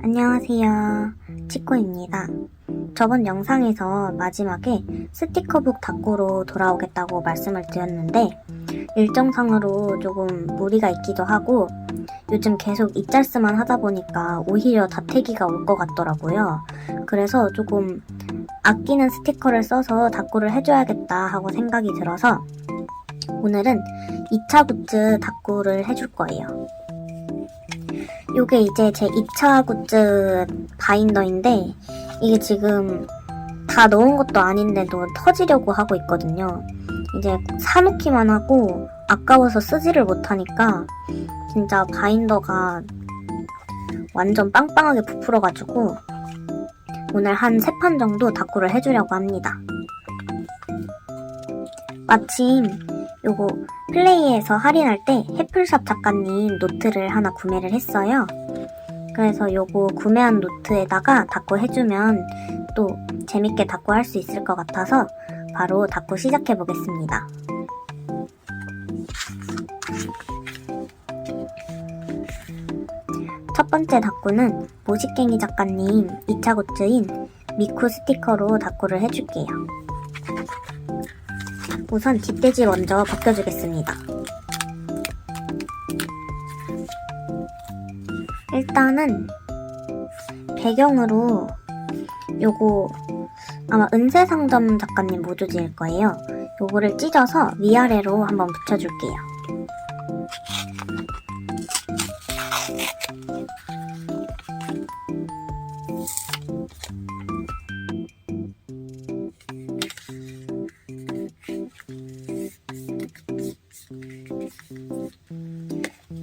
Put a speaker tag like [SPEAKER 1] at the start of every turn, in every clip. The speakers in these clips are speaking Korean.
[SPEAKER 1] 안녕하세요. 치코입니다. 저번 영상에서 마지막에 스티커북 닦고로 돌아오겠다고 말씀을 드렸는데 일정상으로 조금 무리가 있기도 하고 요즘 계속 이짤스만 하다 보니까 오히려 다태기가 올 것 같더라고요. 그래서 조금 아끼는 스티커를 써서 닦고를 해줘야겠다 하고 생각이 들어서 오늘은 2차 굿즈 닦고를 해줄 거예요. 요게 이제 제 2차 굿즈 바인더인데 이게 지금 다 넣은 것도 아닌데도 터지려고 하고 있거든요. 이제 사놓기만 하고 아까워서 쓰지를 못하니까 진짜 바인더가 완전 빵빵하게 부풀어가지고 오늘 한 3판 정도 닦고를 해주려고 합니다. 마침 요거 플레이에서 할인할 때 해플샵 작가님 노트를 하나 구매를 했어요. 그래서 요거 구매한 노트에다가 닦고 해주면 또 재밌게 닦고 할 수 있을 것 같아서 바로 닦고 시작해 보겠습니다. 첫 번째 닦고는 모식갱이 작가님 2차 굿즈인 미쿠 스티커로 닦고를 해줄게요. 우선 뒷돼지 먼저 벗겨주겠습니다. 일단은 배경으로 요거 아마 은세상점 작가님 모조지일 거예요. 요거를 찢어서 위아래로 한번 붙여줄게요.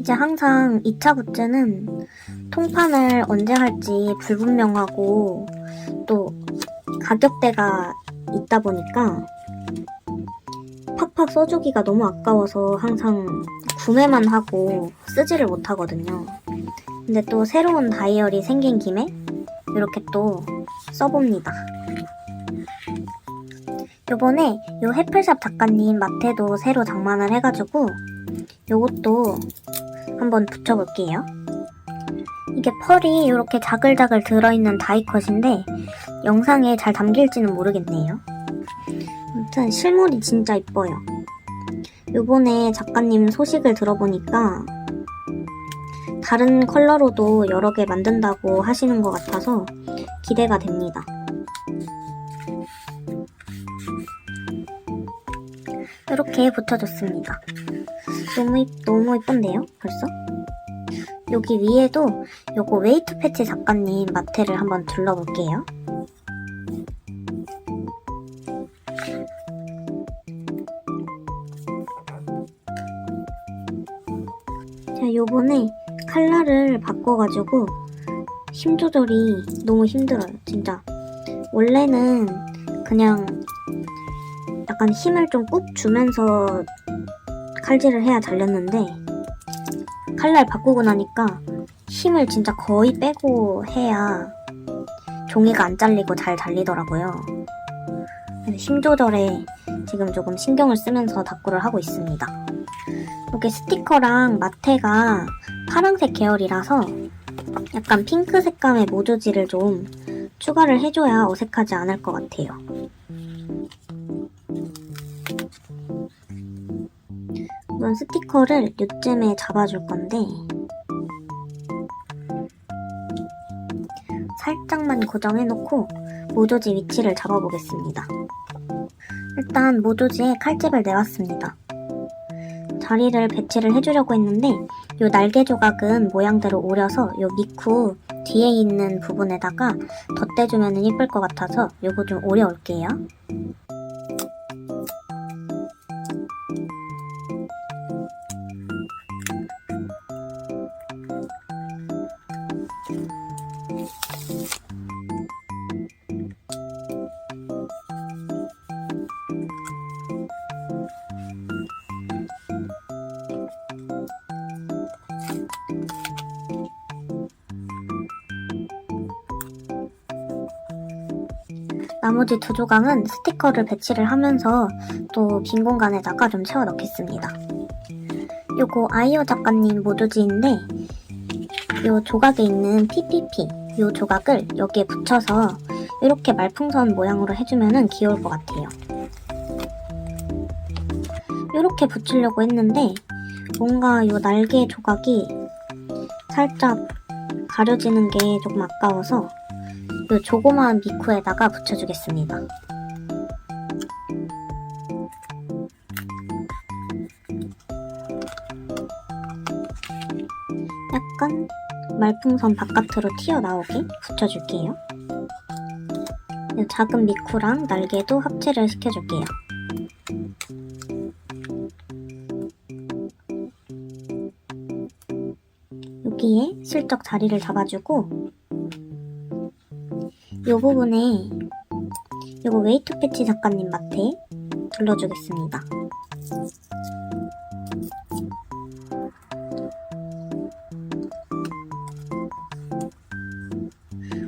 [SPEAKER 1] 이제 항상 2차 굿즈는 통판을 언제 할지 불분명하고 또 가격대가 있다 보니까 팍팍 써주기가 너무 아까워서 항상 구매만 하고 쓰지를 못하거든요. 근데 또 새로운 다이어리 생긴 김에 이렇게 또 써봅니다. 요번에 요 해플샵 작가님 마테도 새로 장만을 해가지고 요것도 한번 붙여볼게요. 이게 펄이 이렇게 자글자글 들어있는 다이컷인데 영상에 잘 담길지는 모르겠네요. 아무튼 실물이 진짜 이뻐요. 요번에 작가님 소식을 들어보니까 다른 컬러로도 여러 개 만든다고 하시는 것 같아서 기대가 됩니다. 이렇게 붙여줬습니다. 너무 이쁜데요? 벌써? 여기 위에도 요거 웨이트 패치 작가님 마테를 한번 둘러볼게요. 자, 요번에 컬러를 바꿔가지고 힘 조절이 너무 힘들어요, 진짜. 원래는 그냥 약간 힘을 좀 꾹 주면서 칼질을 해야 잘렸는데 칼날 바꾸고 나니까 힘을 진짜 거의 빼고 해야 종이가 안 잘리고 잘 잘리더라고요. 그래서 힘 조절에 지금 조금 신경을 쓰면서 닦고를 하고 있습니다. 이렇게 스티커랑 마테가 파란색 계열이라서 약간 핑크 색감의 모조지를 좀 추가를 해줘야 어색하지 않을 것 같아요. 우선 스티커를 요쯤에 잡아줄 건데 살짝만 고정해놓고 모조지 위치를 잡아보겠습니다. 일단 모조지에 칼집을 내왔습니다. 자리를 배치를 해주려고 했는데 요 날개 조각은 모양대로 오려서 요 미쿠 뒤에 있는 부분에다가 덧대주면 이쁠 것 같아서 요거 좀 오려올게요. 나머지 2조각은 스티커를 배치를 하면서 또 빈 공간에다가 좀 채워 넣겠습니다. 요거 아이어 작가님 모조지인데 요 조각에 있는 PPP 요 조각을 여기에 붙여서 이렇게 말풍선 모양으로 해주면은 귀여울 것 같아요. 이렇게 붙이려고 했는데 뭔가 요 날개 조각이 살짝 가려지는 게 조금 아까워서 요 조그마한 미쿠에다가 붙여주겠습니다. 약간 말풍선 바깥으로 튀어나오게 붙여줄게요. 이 작은 미쿠랑 날개도 합체를 시켜줄게요. 여기에 슬쩍 자리를 잡아주고 이 부분에 이거 웨이트 패치 작가님 마트에 둘러주겠습니다.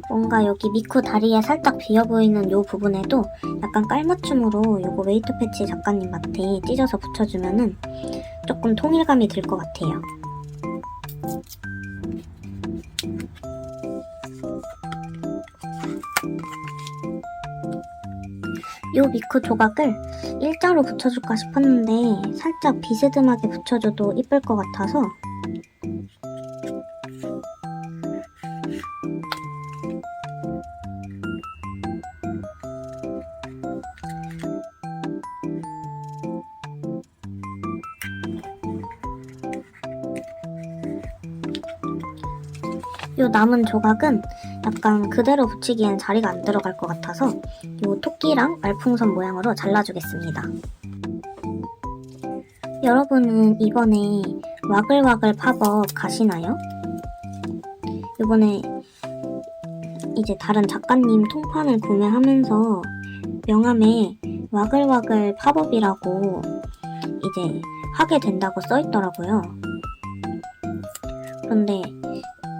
[SPEAKER 1] 뭔가 여기 미쿠 다리에 살짝 비어보이는 이 부분에도 약간 깔맞춤으로 이거 웨이트 패치 작가님 마트에 찢어서 붙여주면은 조금 통일감이 들 것 같아요. 요 미쿠 조각을 일자로 붙여줄까 싶었는데 살짝 비스듬하게 붙여줘도 이쁠 것 같아서 요 남은 조각은 약간 그대로 붙이기엔 자리가 안 들어갈 것 같아서 요 토끼랑 말풍선 모양으로 잘라주겠습니다. 여러분은 이번에 와글와글 팝업 가시나요? 이번에 이제 다른 작가님 통판을 구매하면서 명함에 와글와글 팝업이라고 이제 하게 된다고 써있더라고요. 그런데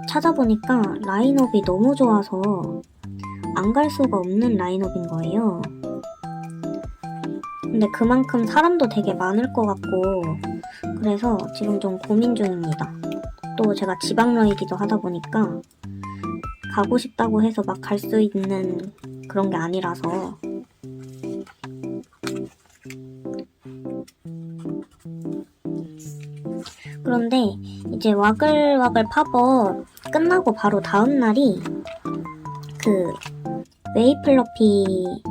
[SPEAKER 1] 찾아보니까 라인업이 너무 좋아서 안 갈 수가 없는 라인업인 거예요. 근데 그만큼 사람도 되게 많을 것 같고 그래서 지금 좀 고민 중입니다. 또 제가 지방러이기도 하다 보니까 가고 싶다고 해서 막 갈 수 있는 그런 게 아니라서 그런데 이제 와글와글 팝업 끝나고 바로 다음날이 그 웨이플러피?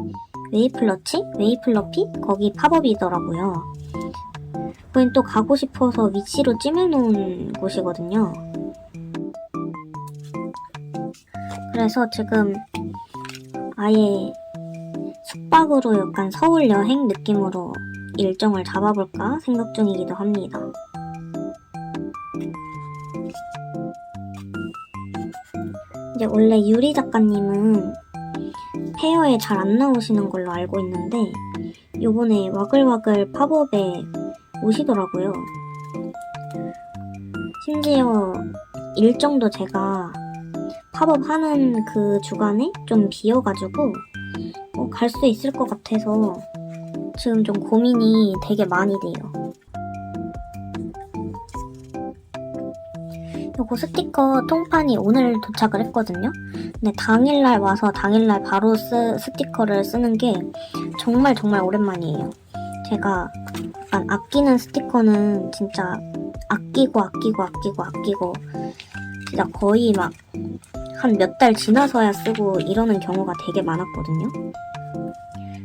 [SPEAKER 1] 거기 팝업이더라고요. 거긴 또 가고 싶어서 위치로 찜해놓은 곳이거든요. 그래서 지금 아예 숙박으로 약간 서울 여행 느낌으로 일정을 잡아볼까 생각 중이기도 합니다. 이제 원래 유리 작가님은 페어에 잘 안 나오시는 걸로 알고 있는데 요번에 와글와글 팝업에 오시더라고요. 심지어 일정도 제가 팝업하는 그 주간에 좀 비어가지고 갈 수 있을 것 같아서 지금 좀 고민이 되게 많이 돼요. 요거 스티커 통판이 오늘 도착을 했거든요. 근데 당일날 와서 당일날 바로 스티커를 쓰는 게 정말 오랜만이에요. 제가 약간 아끼는 스티커는 진짜 아끼고 진짜 거의 막 한 몇 달 지나서야 쓰고 이러는 경우가 되게 많았거든요.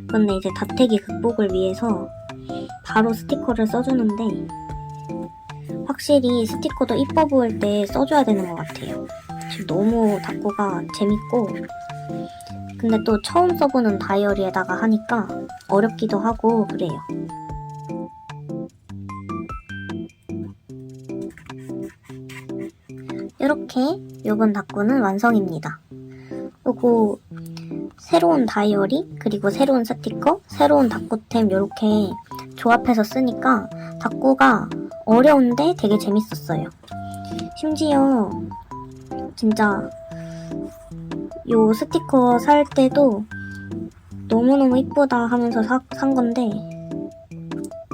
[SPEAKER 1] 근데 이제 다태기 극복을 위해서 바로 스티커를 써주는데 확실히 스티커도 이뻐 보일 때 써줘야 되는 것 같아요. 지금 너무 닦고가 재밌고 근데 또 처음 써보는 다이어리에다가 하니까 어렵기도 하고 그래요. 이렇게 요번 닦고는 완성입니다. 요거 새로운 다이어리 그리고 새로운 스티커 새로운 닦고템 이렇게 조합해서 쓰니까 닦고가 어려운데 되게 재밌었어요. 심지어 진짜 요 스티커 살 때도 너무너무 이쁘다 하면서 산 건데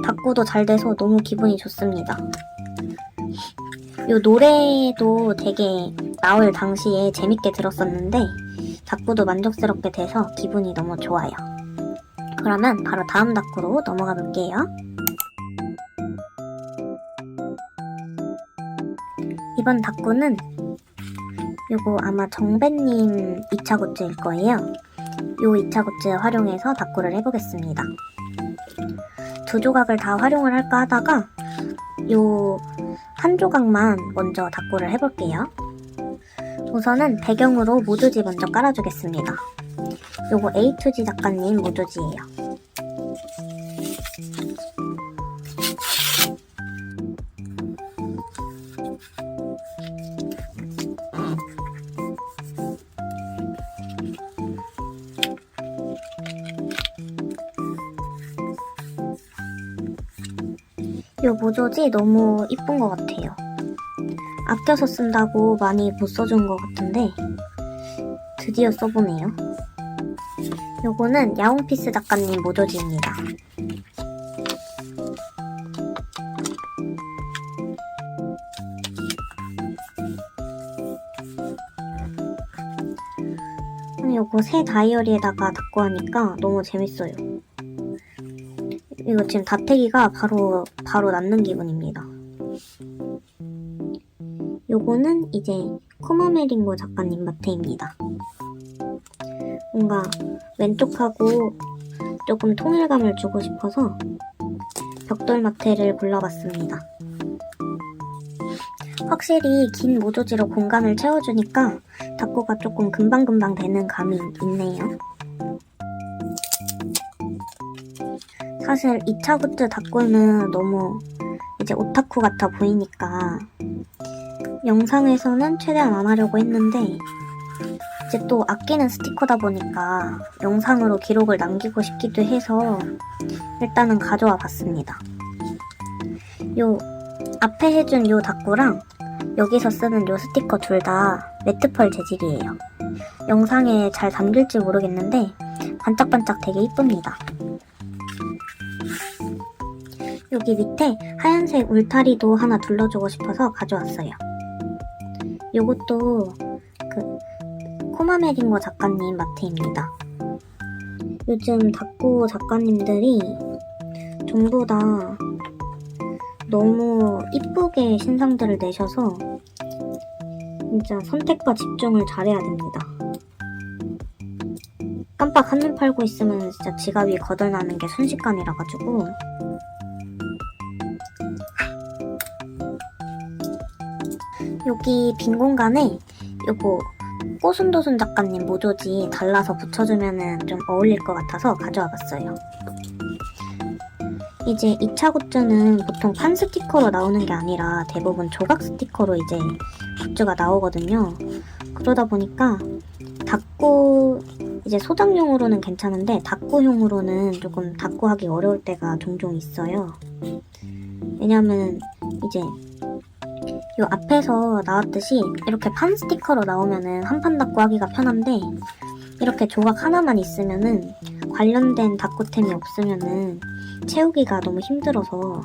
[SPEAKER 1] 닦고도 잘 돼서 너무 기분이 좋습니다. 요 노래도 되게 나올 당시에 재밌게 들었었는데 닭구도 만족스럽게 돼서 기분이 너무 좋아요. 그러면 바로 다음 닭구로 넘어가 볼게요. 이번 닭구는 요거 아마 정배님 2차 굿즈일 거예요. 요 2차 굿즈 활용해서 닭구를 해보겠습니다. 두 조각을 다 활용을 할까 하다가 요 한 조각만 먼저 닭구를 해볼게요. 우선은 배경으로 모조지 먼저 깔아주겠습니다. 요거 A2G 작가님 모조지예요. 요 모조지 너무 이쁜 것 같아요. 아껴서 쓴다고 많이 못 써준 것 같은데 드디어 써보네요. 요거는 야옹피스 작가님 모조지입니다. 요거 새 다이어리에다가 닦고 하니까 너무 재밌어요. 이거 지금 다태기가 바로 낳는 기분입니다. 요거는 이제 코마메링고 작가님 마테입니다. 뭔가 왼쪽하고 조금 통일감을 주고 싶어서 벽돌 마테를 골라봤습니다. 확실히 긴 모조지로 공간을 채워주니까 닦고가 조금 금방금방 되는 감이 있네요. 사실 2차 굿즈 닦고는 너무 이제 오타쿠 같아 보이니까 영상에서는 최대한 안 하려고 했는데 이제 또 아끼는 스티커다 보니까 영상으로 기록을 남기고 싶기도 해서 일단은 가져와 봤습니다. 요 앞에 해준 요 닦고랑 여기서 쓰는 요 스티커 둘 다 매트펄 재질이에요. 영상에 잘 담길지 모르겠는데 반짝반짝 되게 이쁩니다. 여기 밑에 하얀색 울타리도 하나 둘러주고 싶어서 가져왔어요. 요것도 그 코마메링고 작가님 마트입니다. 요즘 닦고 작가님들이 전부 다 너무 이쁘게 신상들을 내셔서 진짜 선택과 집중을 잘해야 됩니다. 깜빡 한눈 팔고 있으면 진짜 지갑이 거덜나는 게 순식간이라 가지고 여기 빈 공간에 요거 꼬순도순 작가님 모조지 달라서 붙여주면 좀 어울릴 것 같아서 가져와 봤어요. 이제 2차 굿즈는 보통 판 스티커로 나오는 게 아니라 대부분 조각 스티커로 이제 굿즈가 나오거든요. 그러다 보니까 닦고 이제 소장용으로는 괜찮은데 닦고용으로는 조금 닦고하기 어려울 때가 종종 있어요. 왜냐면 이제 요 앞에서 나왔듯이 이렇게 판 스티커로 나오면은 한판 닦고 하기가 편한데 이렇게 조각 하나만 있으면은 관련된 닦고템이 없으면은 채우기가 너무 힘들어서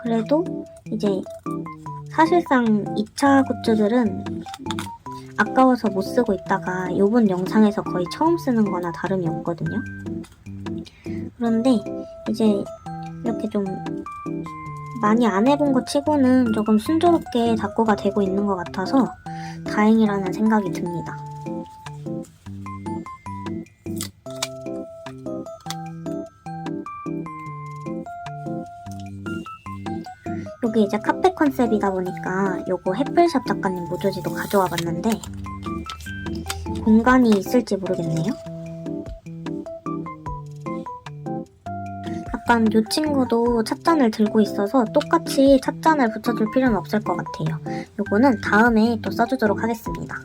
[SPEAKER 1] 그래도 이제 사실상 2차 굿즈들은 아까워서 못 쓰고 있다가 요번 영상에서 거의 처음 쓰는 거나 다름이 없거든요. 그런데 이제 이렇게 좀 많이 안 해본 것 치고는 조금 순조롭게 닦고가 되고 있는 것 같아서 다행이라는 생각이 듭니다. 여기 이제 카페 컨셉이다 보니까 요거 해플샵 작가님 모조지도 가져와 봤는데 공간이 있을지 모르겠네요. 약간 요 친구도 찻잔을 들고 있어서 똑같이 찻잔을 붙여줄 필요는 없을 것 같아요. 요거는 다음에 또 써주도록 하겠습니다.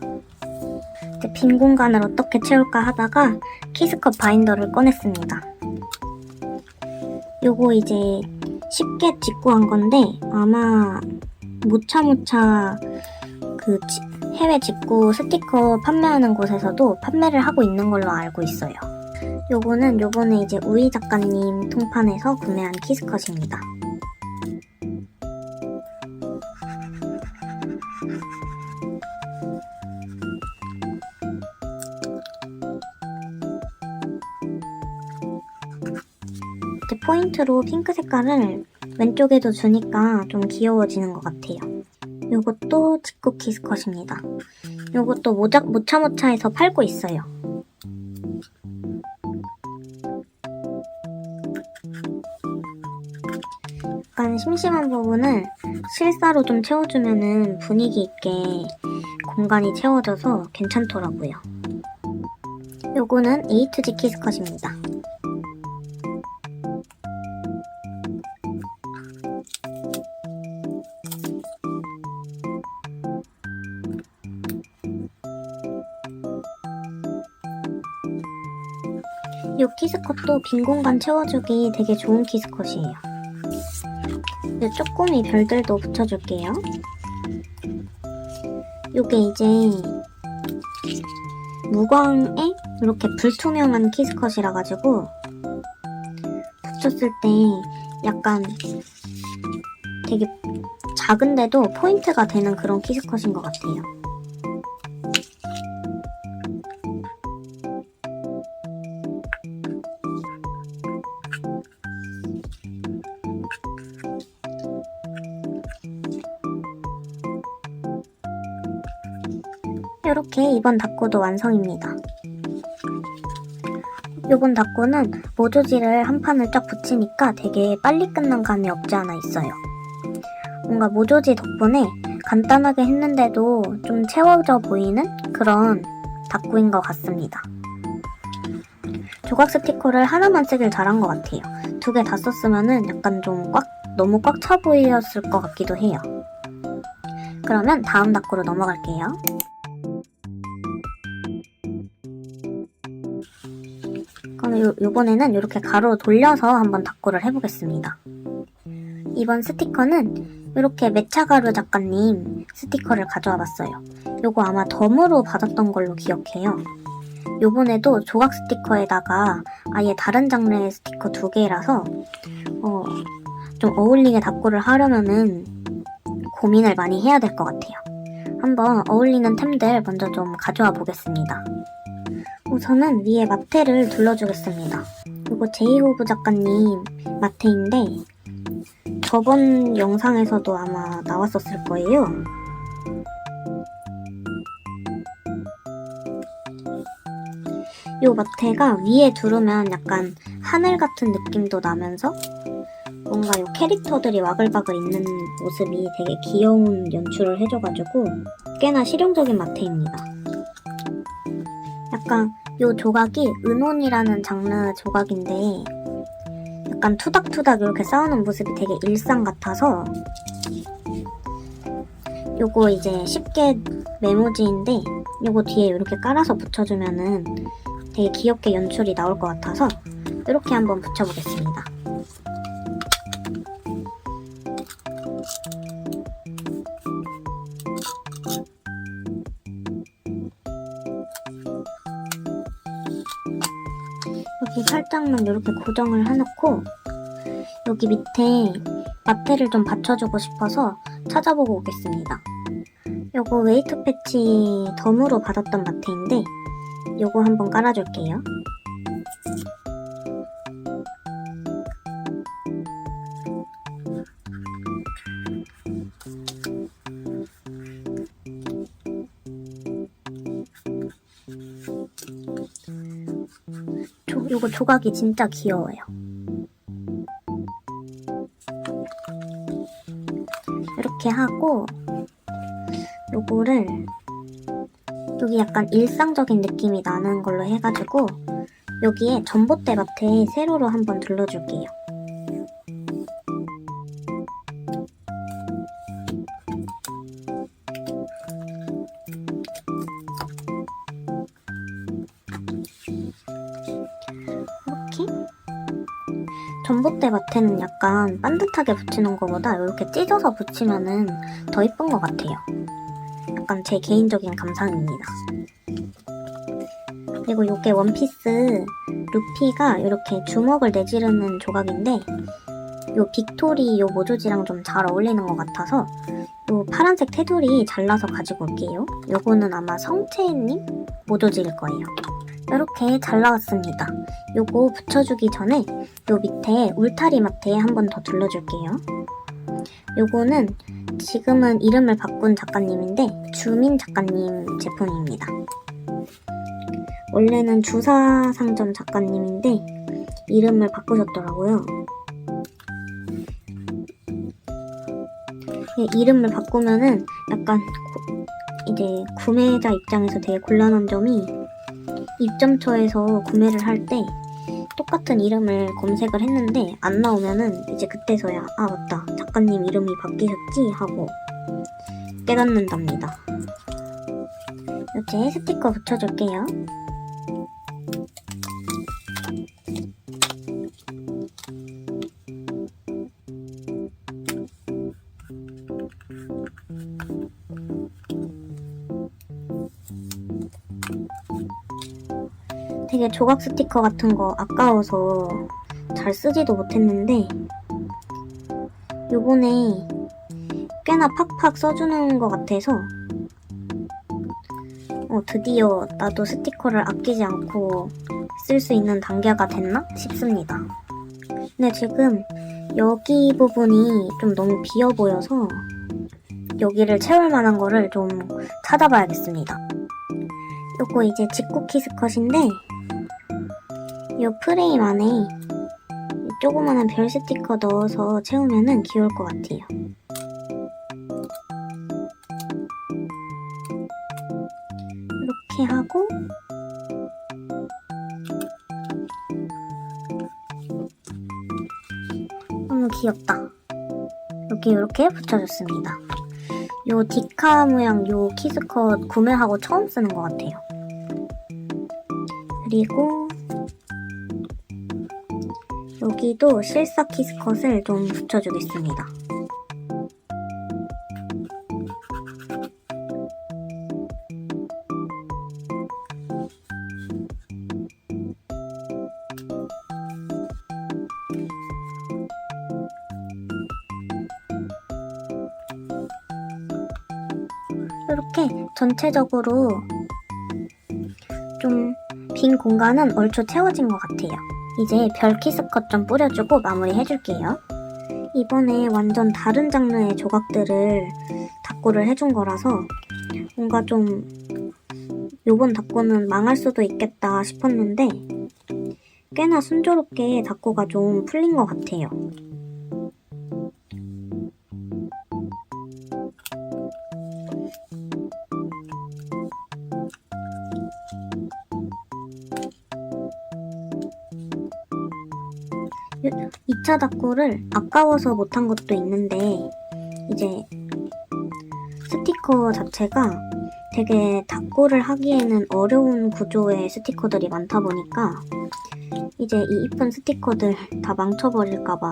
[SPEAKER 1] 이제 빈 공간을 어떻게 채울까 하다가 키스컵 바인더를 꺼냈습니다. 요거 이제 쉽게 직구한 건데 아마 모차모차 그 해외 직구 스티커 판매하는 곳에서도 판매를 하고 있는 걸로 알고 있어요. 요거는 요번에 이제 우이 작가님 통판에서 구매한 키스컷입니다. 이렇게 포인트로 핑크 색깔을 왼쪽에도 주니까 좀 귀여워지는 것 같아요. 요것도 직구 키스컷입니다. 요것도 모차모차에서 팔고 있어요. 약간 심심한 부분을 실사로 좀 채워주면은 분위기 있게 공간이 채워져서 괜찮더라고요. 요거는 A2G 키스컷입니다. 이 키스컷도 빈 공간 채워주기 되게 좋은 키스컷이에요. 이 쪼꼬미 별들도 붙여줄게요. 요게 이제 무광에 이렇게 불투명한 키스컷이라 가지고 붙였을 때 약간 되게 작은데도 포인트가 되는 그런 키스컷인 것 같아요. 이렇게 이번 닦고도 완성입니다. 이번 닦고는 모조지를 한 판을 쫙 붙이니까 되게 빨리 끝난 감이 없지 않아 있어요. 뭔가 모조지 덕분에 간단하게 했는데도 좀 채워져 보이는 그런 닦고인 것 같습니다. 조각 스티커를 하나만 쓰길 잘한 것 같아요. 2개 다 썼으면은 약간 좀 너무 꽉 차 보였을 것 같기도 해요. 그러면 다음 닦고로 넘어갈게요. 그럼 요번에는 이렇게 가로로 돌려서 한번 닦고를 해보겠습니다. 이번 스티커는 이렇게 매차가루 작가님 스티커를 가져와 봤어요. 요거 아마 덤으로 받았던 걸로 기억해요. 요번에도 조각 스티커에다가 아예 다른 장르의 스티커 2개라서 좀 어울리게 닦고를 하려면은 고민을 많이 해야 될 것 같아요. 한번 어울리는 템들 먼저 좀 가져와 보겠습니다. 우선은 위에 마테를 둘러주겠습니다. 이거 제이호브 작가님 마테인데 저번 영상에서도 아마 나왔었을 거예요. 이 마테가 위에 두르면 약간 하늘 같은 느낌도 나면서 뭔가 이 캐릭터들이 와글와글 있는 모습이 되게 귀여운 연출을 해줘가지고 꽤나 실용적인 마테입니다. 약간 이 조각이 은혼이라는 장르 조각인데 약간 투닥투닥 이렇게 싸우는 모습이 되게 일상 같아서 요거 이제 쉽게 메모지인데 요거 뒤에 이렇게 깔아서 붙여주면은 되게 귀엽게 연출이 나올 것 같아서 이렇게 한번 붙여보겠습니다. 여기 살짝만 이렇게 고정을 해놓고 여기 밑에 마테를 좀 받쳐주고 싶어서 찾아보고 오겠습니다. 요거 웨이트 패치 덤으로 받았던 마테인데 요거 한번 깔아줄게요. 요거 조각이 진짜 귀여워요. 이렇게 하고 요거를 여기 약간 일상적인 느낌이 나는 걸로 해가지고 여기에 전봇대 마트에 세로로 한번 둘러줄게요. 이렇게 전봇대 마트는 약간 반듯하게 붙이는 것보다 이렇게 찢어서 붙이면은 더 이쁜 것 같아요. 약간 제 개인적인 감상입니다. 그리고 이게 원피스 루피가 이렇게 주먹을 내지르는 조각인데 요 빅토리 요 모조지랑 좀 잘 어울리는 것 같아서 요 파란색 테두리 잘라서 가지고 올게요. 요거는 아마 성채님 모조지일 거예요. 이렇게 잘 나왔습니다. 요거 붙여주기 전에 요 밑에 울타리 마트에 한 번 더 둘러줄게요. 요거는 지금은 이름을 바꾼 작가님인데 주민 작가님 제품입니다. 원래는 주사상점 작가님인데 이름을 바꾸셨더라고요. 이름을 바꾸면은 약간 이제 구매자 입장에서 되게 곤란한 점이 입점처에서 구매를 할 때 똑같은 이름을 검색을 했는데 안 나오면은 이제 그때서야 아 맞다 작가님 이름이 바뀌셨지 하고 깨닫는답니다. 이렇게 스티커 붙여줄게요. 되게 조각 스티커 같은 거 아까워서 잘 쓰지도 못했는데 요번에 꽤나 팍팍 써주는 것 같아서 드디어 나도 스티커를 아끼지 않고 쓸 수 있는 단계가 됐나 싶습니다. 근데 지금 여기 부분이 좀 너무 비어 보여서 여기를 채울 만한 거를 좀 찾아봐야겠습니다. 요거 이제 직구키 스컷인데 요 프레임 안에 조그만한 별 스티커 넣어서 채우면은 귀여울 것 같아요. 이렇게 하고 너무 귀엽다. 이렇게 붙여줬습니다. 요 디카 모양 요 키스컷 구매하고 처음 쓰는 것 같아요. 그리고 여기도 실사 키스컷을 좀 붙여주겠습니다. 이렇게 전체적으로 좀 빈 공간은 얼추 채워진 것 같아요. 이제 별 키스컷 좀 뿌려주고 마무리 해줄게요. 이번에 완전 다른 장르의 조각들을 닦고를 해준 거라서 뭔가 좀 요번 닦고는 망할 수도 있겠다 싶었는데 꽤나 순조롭게 닦고가 좀 풀린 것 같아요. 이 2차 닦고를 아까워서 못한 것도 있는데 이제 스티커 자체가 되게 닦고를 하기에는 어려운 구조의 스티커들이 많다 보니까 이제 이 이쁜 스티커들 다 망쳐버릴까봐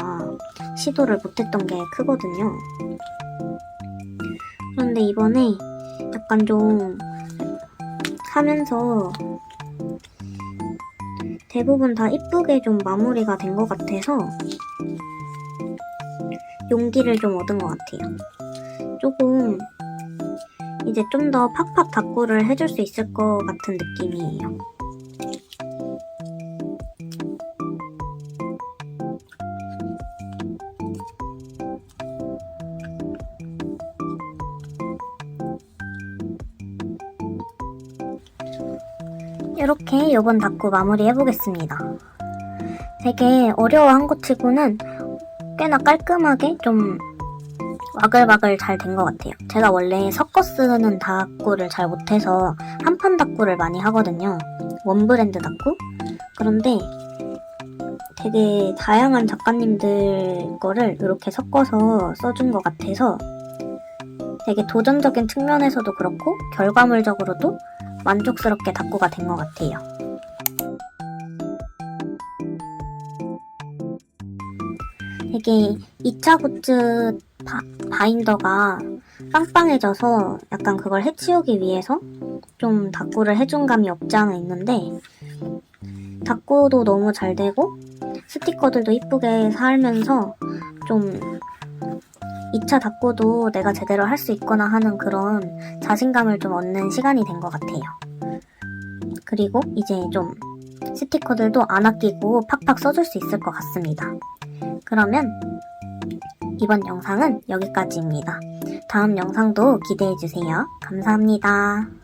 [SPEAKER 1] 시도를 못했던 게 크거든요. 그런데 이번에 약간 좀 하면서 대부분 다 이쁘게 좀 마무리가 된 것 같아서 용기를 좀 얻은 것 같아요. 조금 이제 좀 더 팍팍 닦고를 해줄 수 있을 것 같은 느낌이에요. 이렇게 이번 닦고 마무리 해보겠습니다. 되게 어려워한 것 치고는 꽤나 깔끔하게 좀 와글와글 잘 된 것 같아요. 제가 원래 섞어 쓰는 닦고를 잘 못해서 한판 닦고를 많이 하거든요. 원브랜드 닦고? 그런데 되게 다양한 작가님들 거를 이렇게 섞어서 써준 것 같아서 되게 도전적인 측면에서도 그렇고 결과물적으로도 만족스럽게 닦고가 된 것 같아요. 되게 2차 굿즈 바인더가 빵빵해져서 약간 그걸 해치우기 위해서 좀 닦고를 해준 감이 없지 않아 있는데 닦고도 너무 잘 되고 스티커들도 이쁘게 살면서 좀 2차 닦고도 내가 제대로 할 수 있구나 하는 그런 자신감을 좀 얻는 시간이 된 것 같아요. 그리고 이제 좀 스티커들도 안 아끼고 팍팍 써줄 수 있을 것 같습니다. 그러면 이번 영상은 여기까지입니다. 다음 영상도 기대해주세요. 감사합니다.